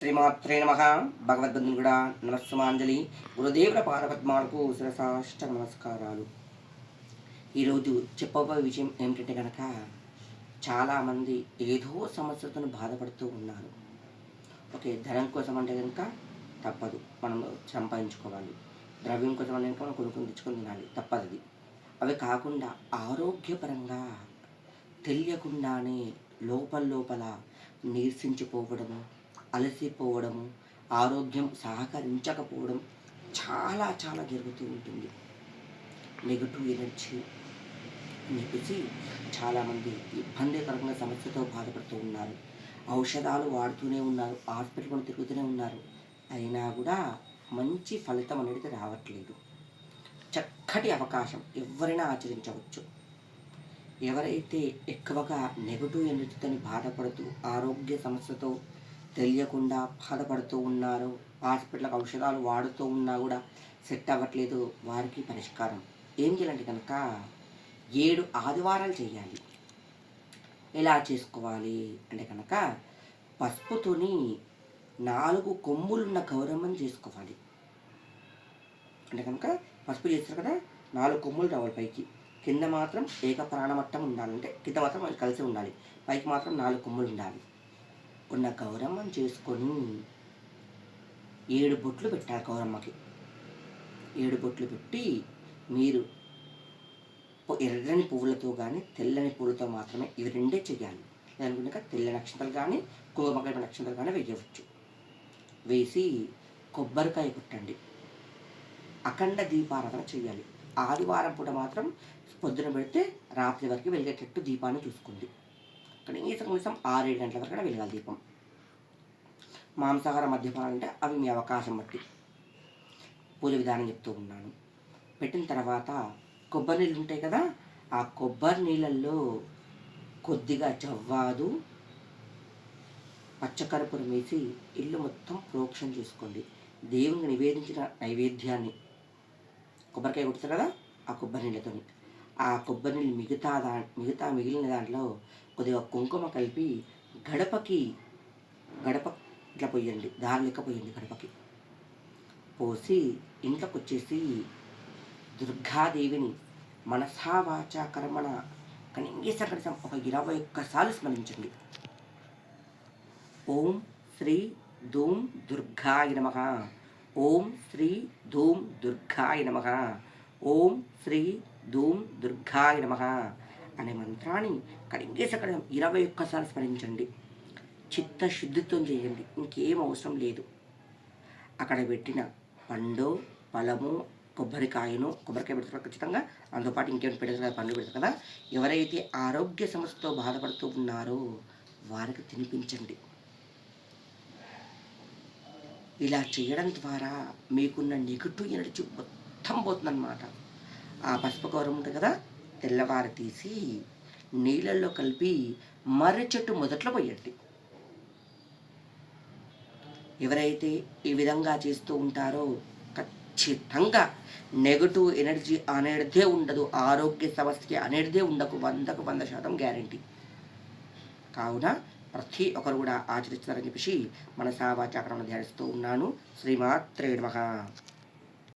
శ్రీమాత్రే నమ. భగవద్బంధుని కూడా నమస్సుమాంజలి. గురుదేవుల పాదపద్మాలకు శిరసాష్ట నమస్కారాలు. ఈరోజు చెప్పబోయే విషయం ఏమిటంటే కనుక, చాలామంది ఏదో సమస్యతో బాధపడుతూ ఉన్నారు. ఓకే, ధనం కోసం అంటే కనుక తప్పదు, మనం సంపాదించుకోవాలి. ద్రవ్యం కోసం అంటే కనుక మనం కొనుక్కొని తెచ్చుకొని తినాలి, తప్పదు. అవి కాకుండా ఆరోగ్యపరంగా తెలియకుండానే లోపల నీరసించిపోవడము, అలసిపోవడము, ఆరోగ్యం సహకరించకపోవడం చాలా జరుగుతూ ఉంటుంది. నెగటివ్ ఎనర్జీ అని చెప్పేసి చాలామంది ఇబ్బందికరమైన సమస్యతో బాధపడుతూ ఉన్నారు. ఔషధాలు వాడుతూనే ఉన్నారు, హాస్పిటల్ కూడా తిరుగుతూనే ఉన్నారు. అయినా కూడా మంచి ఫలితం అనేది రావట్లేదు. చక్కటి అవకాశం, ఎవరైనా ఆచరించవచ్చు. ఎవరైతే ఎక్కువగా నెగటివ్ ఎనర్జీతో బాధపడుతూ ఆరోగ్య సమస్యతో తెలియకుండా బాధపడుతూ ఉన్నారో, హాస్పిటల్కి ఔషధాలు వాడుతూ ఉన్నా కూడా సెట్ అవ్వట్లేదు, వారికి పరిష్కారం ఏం చేయాలంటే కనుక 7 ఆదివారాలు చేయాలి. ఎలా చేసుకోవాలి అంటే కనుక, పసుపుతోని 4 కొమ్ములున్న గౌరమ్మని చేసుకోవాలి. అంటే కనుక పసుపు చేస్తారు కదా, 4 కొమ్ములు రావాలి పైకి, కింద మాత్రం ఏక ప్రాణమట్టం ఉండాలంటే కింద మాత్రం అది కలిసి ఉండాలి, పైకి మాత్రం 4 కొమ్ములు ఉండాలి. ఉన్న గౌరమ్మని చేసుకొని 7 బొట్లు పెట్టాలి. గౌరమ్మకి 7 బొట్లు పెట్టి, మీరు ఎర్రని పువ్వులతో కానీ తెల్లని పువ్వులతో మాత్రమే ఇవి రెండే చేయాలి. లేదనుకున్నాక తెల్ల నక్షత్రాలు కానీ కుంకుమకాయ నక్షత్రాలు కానీ వేయవచ్చు. వేసి కొబ్బరికాయ కొట్టండి, అఖండ దీపారాధన చేయాలి. ఆదివారం పూట మాత్రం పొద్దున పెడితే రాత్రి వరకు వెలిగేటట్టు దీపాన్ని చూసుకోండి. కనీసం 6-7 గంటల వరకు వెలగాలి దీపం. మాంసాహార మద్యపానాలు అంటే అవి మీ అవకాశం బట్టి పూజ విధానం చెప్తూ ఉన్నాను. పెట్టిన తర్వాత కొబ్బరి నీళ్ళు ఉంటాయి కదా, ఆ కొబ్బరి నీళ్ళల్లో కొద్దిగా జవ్వాదు, పచ్చకర్పూరం వేసి ఇల్లు మొత్తం ప్రోక్షణ చేసుకోండి. దేవునికి నివేదించిన నైవేద్యాన్ని, కొబ్బరికాయ కొడుతారు కదా ఆ కొబ్బరి నీళ్ళతోని, ఆ కొబ్బరి నీళ్ళు మిగతా మిగిలిన దాంట్లో కొద్దిగా కుంకుమ కలిపి గడప ఇట్లా పోయండి, దారి లెక్క పోయండి. గడపకి పోసి ఇంట్లోకి వచ్చేసి దుర్గాదేవిని మనసా వాచా కర్మణ కనీసం ఒక 21 సార్లు స్మరించండి. ఓం శ్రీ ధూమ్ దుర్గాయ నమః, ఓం శ్రీ ధూమ్ దుర్గాయ నమః, ఓం శ్రీ ధూమ్ దుర్గాయ నమః అనే మంత్రాన్ని కనీసం 21 సార్లు స్మరించండి. చిత్తశుద్ధితో చేయండి, ఇంకేం అవసరం లేదు. అక్కడ పెట్టిన పండు ఫలము కొబ్బరికాయ పెడతారు ఖచ్చితంగా, అందుతోపాటు ఇంకేమైనా పెడతారు కదా, పండు పెడతారు కదా. ఎవరైతే ఆరోగ్య సమస్యతో బాధపడుతూ ఉన్నారో వారికి తినిపించండి. ఇలా చేయడం ద్వారా మీకున్న నెగటివ్ ఎనర్జీ మొత్తం పోతుందన్నమాట. ఆ పసుపు గౌరవం ఉంటుంది కదా, తెల్లవారు తీసి నీళ్ళల్లో కలిపి మర్రి చెట్టు మొదట్లో పోయండి. ఎవరైతే ఈ విధంగా చేస్తూ ఉంటారో ఖచ్చితంగా నెగటివ్ ఎనర్జీ అనేదే ఉండదు, ఆరోగ్య సమస్య అనేదే ఉండకు, 100% గ్యారంటీ. కావున ప్రతి ఒక్కరు కూడా ఆచరిస్తారని చెప్పేసి మనసా వాచా కర్మణ ధ్యానిస్తూ ఉన్నాను. శ్రీమాత్రే నమః.